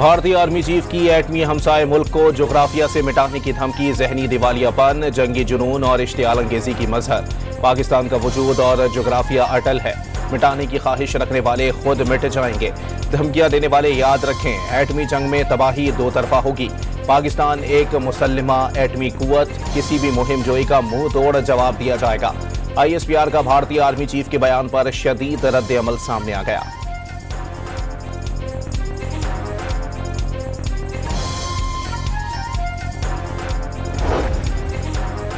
भारतीय army chief की एटमी हमसाए मुल्क को जोग्राफिया से मिटाने की धमकी, जहनी दिवालियापन, जंगी जुनून और इश्तियाल अंगेजी की मजहर। पाकिस्तान का वजूद और जोग्राफिया अटल है, मिटाने की ख्वाहिश रखने वाले खुद मिट जाएंगे। धमकियां देने वाले याद रखें, एटमी जंग में तबाही दो तरफा होगी। पाकिस्तान एक मुसल्लिमा एटमी कुव्वत, किसी भी मुहिम जोई का मुंह तोड़ जवाब दिया जाएगा। ISPR का भारतीय आर्मी चीफ के बयान पर शदीद रद्द अमल सामने आ गया।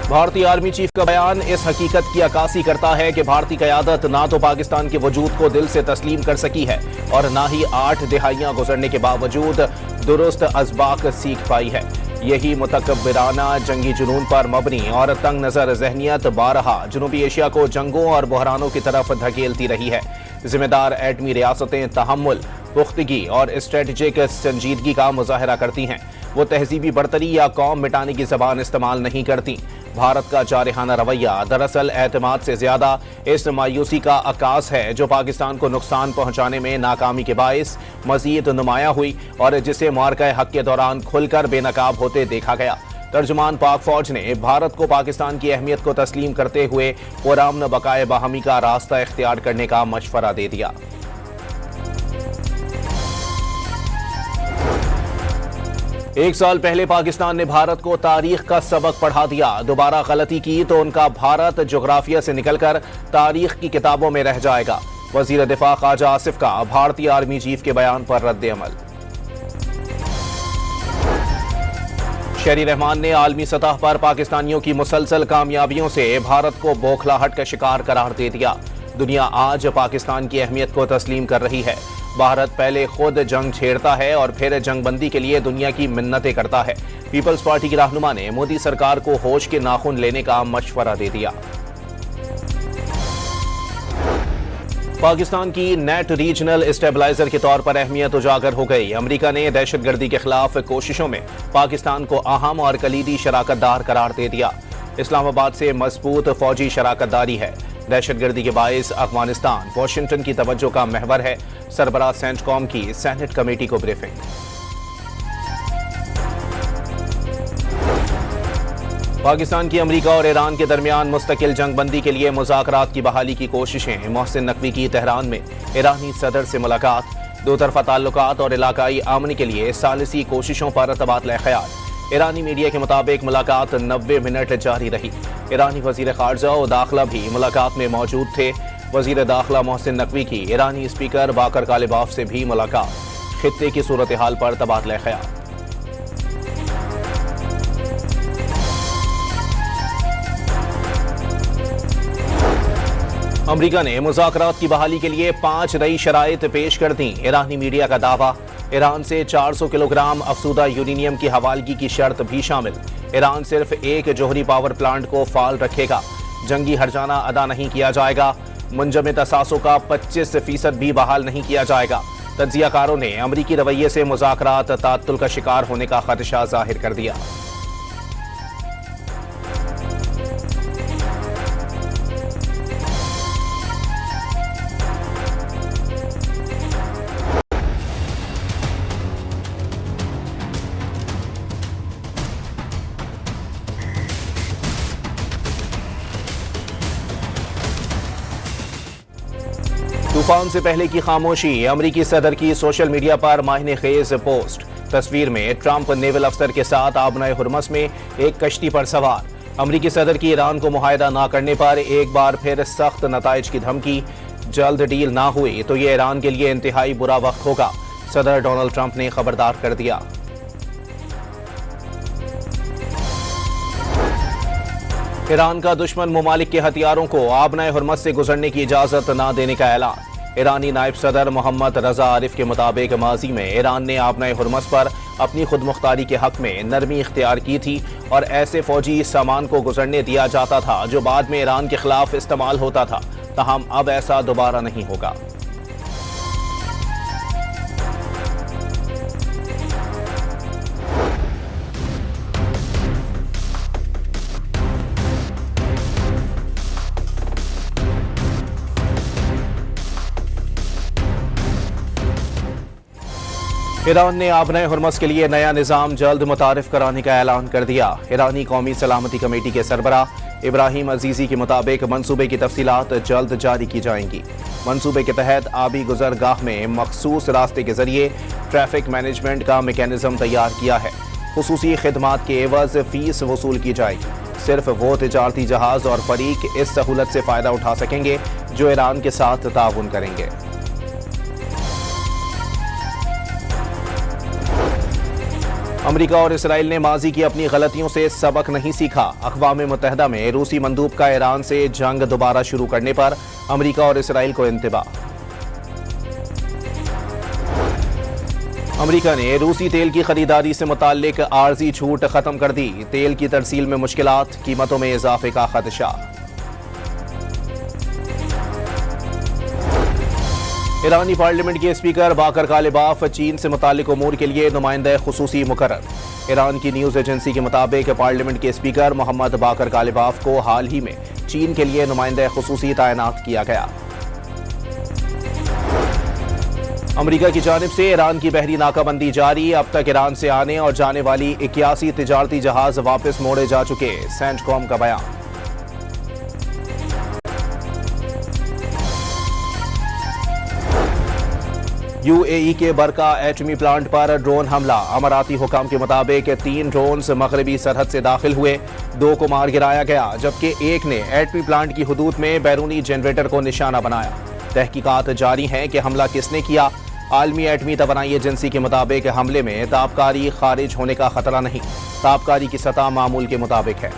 भारतीय आर्मी चीफ का बयान इस हकीकत की अक्कासी करता है कि भारतीय क़यादत ना तो पाकिस्तान के वजूद को दिल से तस्लीम कर सकी है और ना ही 8 दिहाइयां गुजरने के बावजूद दुरुस्त अज़बाक सीख पाई है। यही मुतकब्बिराना जंगी जुनून पर मबनी और तंग नज़र जहनियत बारहा जनूबी एशिया को जंगों और बहरानों की तरफ धकेलती रही है। जिम्मेदार एटमी रियासतें तहम्मुल, पुख्तगी और स्ट्रेटजिक संजीदगी का मुजाहरा करती हैं। वो तहजीबी बरतरी या कौम मिटाने की जबान इस्तेमाल नहीं करती। भारत का जारहाना रवैया दरअसल एतमाद से ज्यादा इस मायूसी का अक्कास है जो पाकिस्तान को नुकसान पहुंचाने में नाकामी के बायस मजीद नुमाया हुई और जिसे मार्का हक के दौरान खुलकर बेनकाब होते देखा गया। तर्जुमान पाक फौज ने भारत को पाकिस्तान की अहमियत को तस्लीम करते हुए पुरअमन बकाए बाहमी का रास्ता इख्तियार करने का मशवरा दे दिया। एक साल पहले पाकिस्तान ने भारत को तारीख का सबक पढ़ा दिया। दोबारा गलती की तो उनका भारत जोग्राफिया से निकलकर तारीख की किताबों में रह जाएगा। वजीर दिफा ख्वाजा आसिफ का भारतीय आर्मी चीफ के बयान पर रद्द अमल। शहरी रहमान ने आलमी सतह पर पाकिस्तानियों की मुसलसल कामयाबियों से भारत को बौखलाहट का शिकार करार दे दिया। दुनिया आज पाकिस्तान की अहमियत को तस्लीम कर रही है। भारत पहले खुद जंग छेड़ता है और फिर जंगबंदी के लिए दुनिया की मिन्नतें करता है। पीपल्स पार्टी की रहनुमा ने मोदी सरकार को होश के नाखून लेने का मशवरा दे दिया। पाकिस्तान की नेट रीजनल स्टेबलाइजर के तौर पर अहमियत उजागर हो गई। अमेरिका ने दहशतगर्दी के खिलाफ कोशिशों में पाकिस्तान को अहम और कलीदी शराकतदार करार दे दिया। इस्लामाबाद से मजबूत फौजी शराकतदारी है। दहशतगर्दी के बायस अफगानिस्तान वाशिंगटन की तवज्जो का महवर है। सरबराह सेंटकॉम की सेनेट कमेटी को ब्रीफिंग। पाकिस्तान की अमेरिका और ईरान के दरमियान मुस्तकिल जंगबंदी के लिए मुज़ाकरात की बहाली की कोशिशें। मोहसिन नकवी की तेहरान में ईरानी सदर से मुलाकात। दो तरफा ताल्लुकात और इलाकाई अमन के लिए सालिसी कोशिशों पर तबादला ख्याल। ईरानी मीडिया के मुताबिक मुलाकात 90 मिनट जारी रही। ईरानी वजीर खारजा और दाखिला भी मुलाकात में मौजूद थे। वजीर दाखिला मोहसिन नकवी की ईरानी स्पीकर बाकर कालिबाफ से भी मुलाकात। खित्ते की सूरत हाल पर तबादला ख्याल। अमरीका ने मुज़ाकरात की बहाली के लिए 5 नई शराइत पेश कर दी। ईरानी मीडिया का दावा, ईरान से 400 किलोग्राम अफसूदा यूरेनियम की हवालगी की शर्त भी शामिल। ईरान सिर्फ एक जोहरी पावर प्लांट को फाल रखेगा। जंगी हर्जाना अदा नहीं किया जाएगा। मुंजमद असासों का 25% भी बहाल नहीं किया जाएगा। तज्जियाकारों ने अमरीकी रवैये से मुज़ाकरात तात्तुल का शिकार होने का खदशा जाहिर कर दिया। तूफान से पहले की खामोशी। अमरीकी सदर की सोशल मीडिया पर माहिने खेज पोस्ट। तस्वीर में ट्रंप नेवल अफसर के साथ आबनाए हुर्मस में एक कश्ती पर सवार। अमरीकी सदर की ईरान को मुआहदा ना करने पर एक बार फिर सख्त नताइज की धमकी। जल्द डील ना हुई तो ये ईरान के लिए इंतहाई बुरा वक्त होगा, सदर डोनाल्ड ट्रंप ने खबरदार कर दिया। ईरान का दुश्मन ममालिक के हथियारों को आबनाए हुर्मस से गुजरने की इजाजत न देने का ऐलान। ईरानी नायब सदर मोहम्मद रजा आरिफ के मुताबिक माजी में ईरान ने आबनाए हुर्मस पर अपनी खुद मुख्तारी के हक में नरमी इख्तियार की थी और ऐसे फौजी सामान को गुजरने दिया जाता था जो बाद में ईरान के खिलाफ इस्तेमाल होता था। ताहम अब ऐसा दोबारा नहीं होगा। ईरान ने आबने हुर्मस के लिए नया निज़ाम जल्द मुतारिफ कराने का ऐलान कर दिया। ईरानी कौमी सलामती कमेटी के सरबराह इब्राहिम अजीजी के मुताबिक मंसूबे की तफसीलात जल्द जारी की जाएंगी। मंसूबे के तहत आबी गुजरगाह में मखसूस रास्ते के जरिए ट्रैफिक मैनेजमेंट का मेकैनिज्म तैयार किया है। खुसूसी खिदमात के एवज फीस वसूल की जाएगी। सिर्फ वो तिजारती जहाज और फरीक इस सहूलत से फ़ायदा उठा सकेंगे जो ईरान के साथ ताउन करेंगे। अमेरिका और इसराइल ने माजी की अपनी गलतियों से सबक नहीं सीखा। अक़वाम मुत्तहिदा में रूसी मंदूब का ईरान से जंग दोबारा शुरू करने पर अमेरिका और इसराइल को इंतबाह। अमेरिका ने रूसी तेल की खरीदारी से मुताल्लिक आर्जी छूट खत्म कर दी। तेल की तरसील में मुश्किलात, कीमतों में इजाफे का खदशा। ईरानी पार्लियामेंट के स्पीकर बाकर कालिबाफ चीन से मुताल्लिक उमूर के लिए नुमाइंदा खुसूसी मुकर्रर। ईरान की न्यूज एजेंसी के मुताबिक पार्लियामेंट के स्पीकर मोहम्मद बाकर कालिबाफ को हाल ही में चीन के लिए नुमाइंदा खुसूसी तैनात किया गया। अमेरिका की जानिब से ईरान की बहरी नाकाबंदी जारी। अब तक ईरान से आने और जाने वाली 81 तिजारती जहाज वापस मोड़े जा चुके, सेंटकॉम का बयान। यूएई के बरका एटमी प्लांट पर ड्रोन हमला। अमाराती हुकाम के मुताबिक 3 ड्रोन्स मगरबी सरहद से दाखिल हुए, 2 को मार गिराया गया, जबकि एक ने एटमी प्लांट की हुदूद में बैरूनी जनरेटर को निशाना बनाया। तहकीकात जारी हैं कि हमला किसने किया। आलमी एटमी तवानाई एजेंसी के मुताबिक हमले में ताबकारी खारिज होने का खतरा नहीं। ताबकारी की सतह मामूल के मुताबिक है।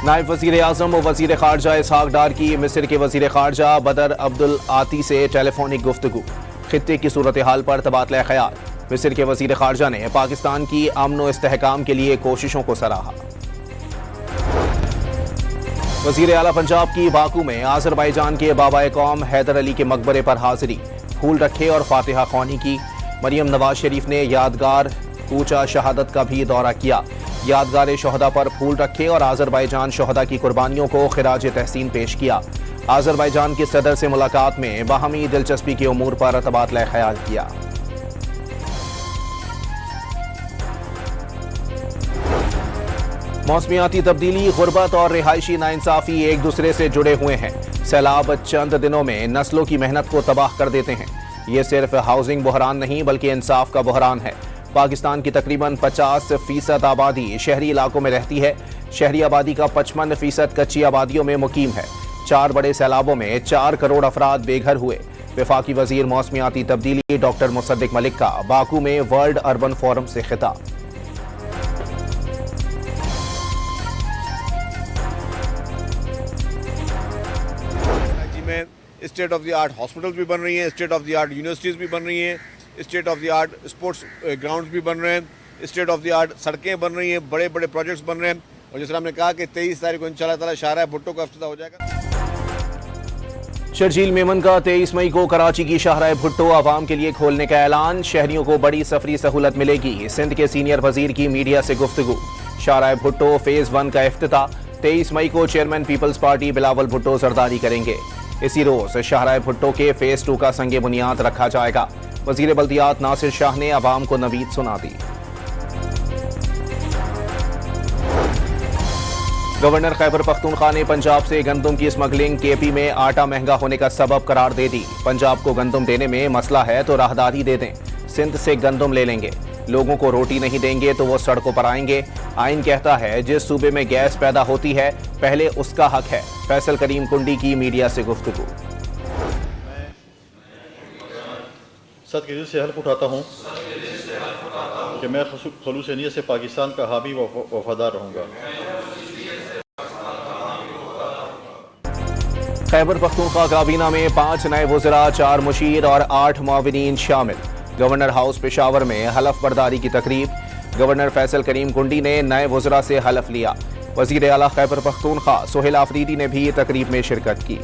नायब वज़ीर आज़म और वज़ीर ख़ारजा इसहाक डार की मिस्र के वज़ीर ख़ारजा बदर अब्दुल आती से टेलीफोनिक गुफ्तगू। खित्ते की सूरत हाल पर तबादला ख्याल। मिस्र के वज़ीर ख़ारजा ने पाकिस्तान की अमन व इस्तेहकाम के लिए कोशिशों को सराहा। वज़ीर आला पंजाब की बाकू में आज़रबाईजान के बाबाए कौम हैदर अली के मकबरे पर हाजिरी, फूल रखे और फातिहा ख्वानी की। मरियम नवाज शरीफ ने यादगार कूचा शहादत का भी दौरा किया। यादगार शहदा पर फूल रखे और आज़रबाईजान शहदा की कुर्बानियों को खिराज तहसीन पेश किया। आज़रबाईजान के सदर से मुलाकात में बाहमी दिलचस्पी के उमूर पर तबादला ख्याल किया। मौसमियाती तब्दीली, गुर्बत और रिहायशी नाइंसाफी एक दूसरे से जुड़े हुए हैं। सैलाब चंद दिनों में नस्लों की मेहनत को तबाह कर देते हैं। ये सिर्फ हाउसिंग बहरान नहीं बल्कि इंसाफ का बहरान है। पाकिस्तान की तकरीबन 50% आबादी शहरी इलाकों में रहती है। शहरी आबादी का 55% कच्ची आबादियों में मुकीम है। 4 बड़े सैलाबों में 4 करोड़ अफराद बेघर हुए। वफाकी वजीर मौसमियाती तब्दीली डॉक्टर मुसद्दिक मलिक का बाकू में वर्ल्ड अर्बन फोरम से खिताब। State of the art hospitals भी बन रही हैं, state of the art universities भी बन रही हैं, state of the art sports grounds भी बन रहे हैं, स्टेट ऑफ द आर्ट सड़कें बन रही हैं, बड़े बड़े प्रोजेक्ट्स बन रहे हैं। और जिस तरह हमने कहा कि 23 तारीख को इंशाअल्लाह ताला शाहराह भुट्टो का इफ्तिताह हो जाएगा। शर्जील मेमन का 23 मई को कराची की शाहराह भुट्टो आवाम के लिए खोलने का ऐलान। शहरियों को बड़ी सफरी सहूलत मिलेगी। सिंध के सीनियर वजीर की मीडिया से गुफ्तगू। शाहराह भुट्टो फेज 1 का इफ्तिताह 23 मई को चेयरमैन पीपल्स पार्टी बिलावल भुट्टो जरदारी करेंगे। इसी रोज शाहराह भुट्टो के फेज 2 का संगे बुनियाद रखा जाएगा। वजीर बल्दियात नासिर शाह ने आवाम को नवीद सुना दी। गवर्नर खैबर पख्तूनख्वा ने पंजाब से गंदम की स्मगलिंग केपी में आटा महंगा होने का सबब करार दे दी। पंजाब को गंदम देने में मसला है तो राहदारी दे दें। सिंध से गंदम ले लेंगे। लोगों को रोटी नहीं देंगे तो वो सड़कों पर आएंगे। आइन कहता है जिस सूबे में गैस पैदा होती है पहले उसका हक है। फैसल करीम कुंडी की मीडिया से गुफ्तगू। सद के दिल से हल्फ उठाता हूँ कि मैं खलूस नियत से पाकिस्तान का हामी व वफादार रहूँगा। खैबर पख्तूनख्वा काबीना में 5 नए वज़रा, 4 मुशीर और 8 मुआविनीन शामिल। गवर्नर हाउस पेशावर में हलफ बर्दारी की तकरीब। गवर्नर फैसल करीम कुंडी ने नए वज़रा से हलफ लिया। वज़ीर आला खैबर पख्तूनख्वा सोहेल आफरीदी ने भी तकरीब में शिरकत की।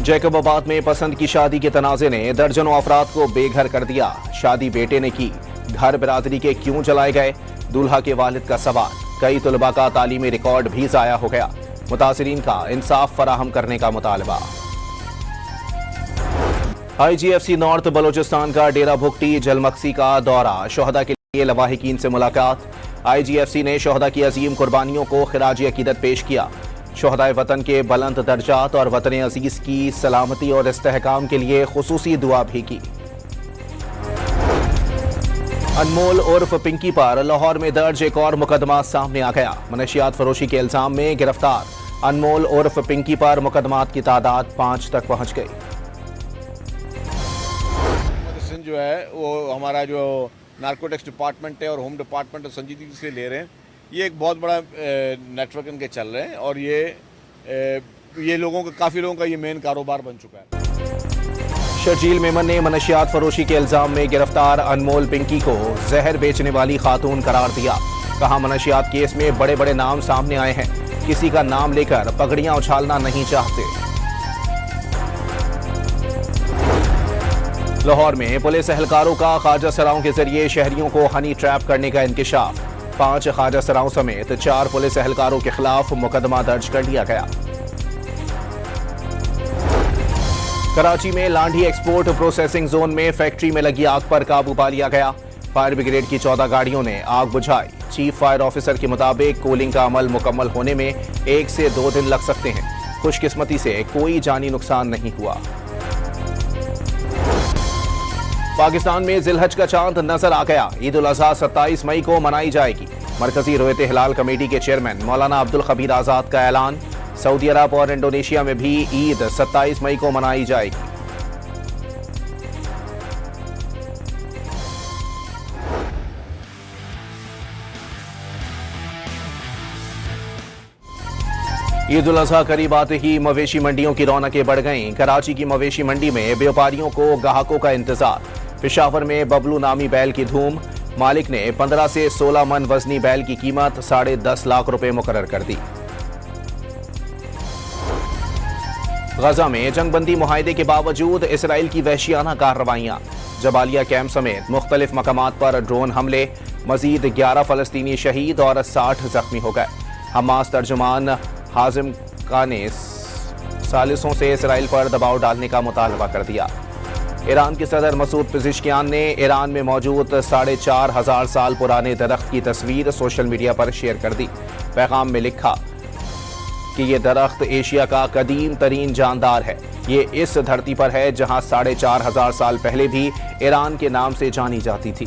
जैकबाबाद में पसंद की शादी के तनाज़े ने दर्जनों अफराद को बेघर कर दिया। शादी बेटे ने की, घर बिरादरी के क्यों जलाए गए, दूल्हा के वालिद का सवाल। कई तुलबा का तालीमी रिकॉर्ड भी जाया हो गया। मुतासिरीन का इंसाफ फराहम करने का मुतालबा। IGFC नॉर्थ बलोचिस्तान का डेरा भुगटी जलमक्सी का दौरा, शोहदा के लिए लवाहिकीन से मुलाकात। IGFC ने शोहदा की अजीम कुर्बानियों को खिराज अकीदत पेश किया। शोहदाए वतन के बुलंद दर्जात और वतन अजीज की सलामती और इस्तेहकाम के लिए खुसूसी दुआ भी की। अनमोल उर्फ पिंकी पर लाहौर में दर्ज एक और मुकदमा सामने आ गया। मनशियात फरोशी के इल्जाम में गिरफ्तार अनमोल उर्फ पिंकी पर मुकदमात की तादाद 5 तक पहुंच गई। सिंध जो है वो हमारा जो नार्कोटिक्स डिपार्टमेंट है और होम डिपार्टमेंट संजीदगी से ले रहे हैं। ये एक बहुत बड़ा नेटवर्क इनके चल रहे हैं और ये लोगों का काफ़ी लोगों का ये मेन कारोबार बन चुका है। शर्जील मेमन ने मनशियात फरोशी के इल्जाम में गिरफ्तार अनमोल पिंकी को जहर बेचने वाली खातून करार दिया। कहा, मनशियात केस में बड़े बड़े नाम सामने आए हैं, किसी का नाम लेकर पगड़ियां उछालना नहीं चाहते। लाहौर में पुलिस एहलकारों का ख्वाजा सराओं के जरिए शहरियों को हनी ट्रैप करने का इंकिशाफ। 5 ख्वाजा सराओं समेत 4 पुलिस एहलकारों के खिलाफ मुकदमा दर्ज कर लिया गया। कराची में लांढी एक्सपोर्ट प्रोसेसिंग जोन में फैक्ट्री में लगी आग पर काबू पा लिया गया। फायर ब्रिगेड की 14 गाड़ियों ने आग बुझाई। चीफ फायर ऑफिसर के मुताबिक कूलिंग का अमल मुकम्मल होने में 1 से 2 दिन लग सकते हैं। खुशकिस्मती से कोई जानी नुकसान नहीं हुआ। पाकिस्तान में जिलहज का चांद नजर आ गया। ईद उल अजहा 27 मई को मनाई जाएगी। मरकजी रोयत हिलाल कमेटी के चेयरमैन मौलाना अब्दुल खबीर आजाद का ऐलान। सऊदी अरब और इंडोनेशिया में भी ईद 27 मई को मनाई जाएगी। ईद उल अजहा करीब आते ही मवेशी मंडियों की रौनकें बढ़ गईं। कराची की मवेशी मंडी में व्यापारियों को ग्राहकों का इंतजार। पेशावर में बबलू नामी बैल की धूम। मालिक ने 15 से 16 मन वजनी बैल की कीमत 10.5 लाख रुपए मुकर्रर कर दी। गजा में जंगबंदी मुआहदे के बावजूद इसराइल की वहशियाना कार्रवाइयां। जबालिया कैंप समेत मुख्तलिफ मकामात पर ड्रोन हमले। मजीद 11 फलस्तीनी शहीद और 60 जख्मी हो गए। हमास तर्जुमान हाजिम का ने सालिसों से इसराइल पर दबाव डालने का मुतालबा कर दिया। ईरान के सदर मसूद पिज़ेश्कियान ने ईरान में मौजूद 4,500 साल पुराने दरख्त की तस्वीर सोशल मीडिया पर शेयर कर दी। पैगाम में लिखा कि ये दरख्त एशिया का कदीम तरीन जानदार है। ये इस धरती पर है जहां 4,500 साल पहले भी ईरान के नाम से जानी जाती थी।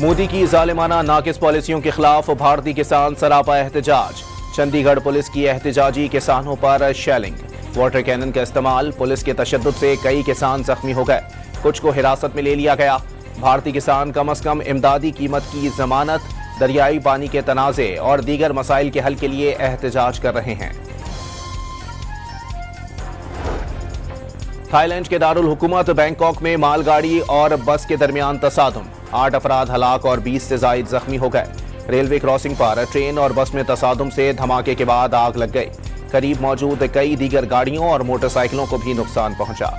मोदी की जालिमाना नाकिस पॉलिसियों के खिलाफ भारतीय किसान सरापा एहतजाज। चंडीगढ़ पुलिस की एहतजाजी किसानों पर शेलिंग। वाटर कैनन का इस्तेमाल। पुलिस के तशद्दुद से कई किसान जख्मी हो गए। कुछ को हिरासत में ले लिया गया। भारतीय किसान कम अज कम इमदादी कीमत की जमानत, दरियाई पानी के तनाज़े और दीगर मसाइल के हल के लिए एहतजाज कर रहे हैं। थाईलैंड के दारुल हुकूमत बैंकॉक में मालगाड़ी और बस के दरमियान तसादुम। 8 अफराद हलाक और 20 से जायद जख्मी हो गए। रेलवे क्रॉसिंग पर ट्रेन और बस में तसादुम से धमाके के बाद आग लग गई। करीब मौजूद कई दीगर गाड़ियों और मोटरसाइकिलों को भी नुकसान पहुंचा।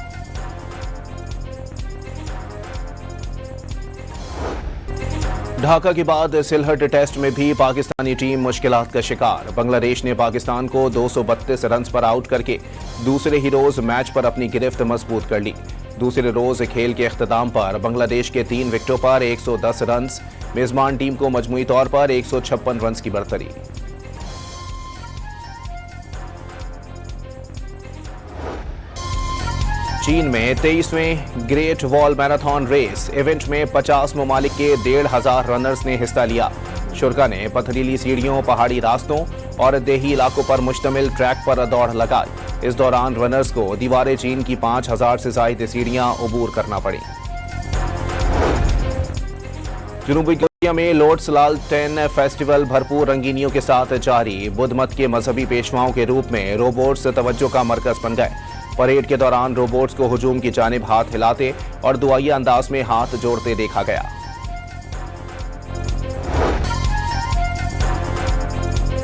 ढाका के बाद सिलहट टेस्ट में भी पाकिस्तानी टीम मुश्किलात का शिकार। बांग्लादेश ने पाकिस्तान को 232 रन पर आउट करके दूसरे ही रोज मैच पर अपनी गिरफ्त मजबूत कर ली। दूसरे रोज खेल के अख्ताम पर बांग्लादेश के 3 विकेटों पर 110 रन। मेजबान टीम को मजमूई तौर पर 156 रन की बढ़तरी। चीन में 23वें great wall marathon race event में 50 ममालिक के 1,500 रनर्स ने हिस्सा लिया। शुरका ने पथरीली सीढ़ियों, पहाड़ी रास्तों और देही इलाकों पर मुश्तमिल ट्रैक पर दौड़ लगाई। इस दौरान रनर्स को दीवारे चीन की 5,000 से ज्यादा सीढ़ियां अबूर करना पड़ी। जनूबी कोरिया में लॉर्ड्स लालटेन फेस्टिवल भरपूर रंगीनियों के साथ जारी। बुद्ध मत के मजहबी पेशवाओं के रूप में रोबोट्स तवज्जो का मरकज बन गए। परेड के दौरान रोबोट्स को हुजूम की जानिब हाथ हिलाते और दुआई अंदाज में हाथ जोड़ते देखा गया।